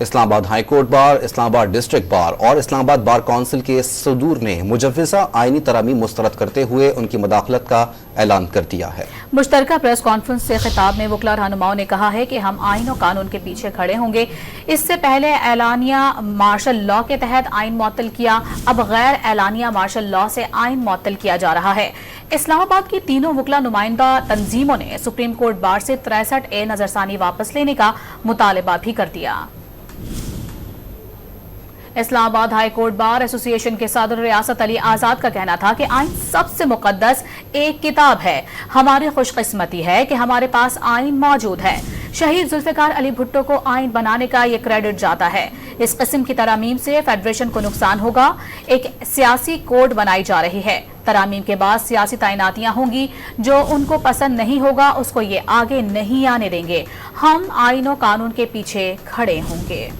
اسلام آباد high court bar, اسلام آباد district bar اور اسلام آباد بار کونسل کے صدور نے مجوزہ آئینی ترامیم مسترد کرتے ہوئے ان کی مداخلت کا اعلان کر دیا ہے۔ مشترکہ پریس کانفرنس سے خطاب میں وکلاء رہنماؤں نے کہا ہے کہ ہم آئین و قانون کے پیچھے کھڑے ہوں گے۔ اس سے پہلے اعلانیہ مارشل لاء کے تحت آئین معطل کیا، اب غیر اعلانیہ مارشل لاء سے آئین معطل کیا جا رہا ہے۔ اسلام آباد کی تینوں وکلاء نمائندہ تنظیموں نے سپریم کورٹ بار سے 63A نظرثانی واپس لینے کا مطالبہ بھی کر دیا۔ اسلام آباد ہائی کورٹ بار ایسوسی ایشن کے صدر ریاست علی آزاد کا کہنا تھا کہ آئین سب سے مقدس ایک کتاب ہے۔ ہماری خوش قسمتی ہے کہ ہمارے پاس آئین موجود ہے۔ شہید ذوالفقار علی بھٹو کو آئین بنانے کا یہ کریڈٹ جاتا ہے۔ اس قسم کی ترامیم سے فیڈریشن کو نقصان ہوگا۔ ایک سیاسی کوڈ بنائی جا رہی ہے۔ ترامیم کے بعد سیاسی تعیناتیاں ہوں گی، جو ان کو پسند نہیں ہوگا اس کو یہ آگے نہیں آنے دیں گے۔ ہم آئین و قانون کے پیچھے کھڑے ہوں گے۔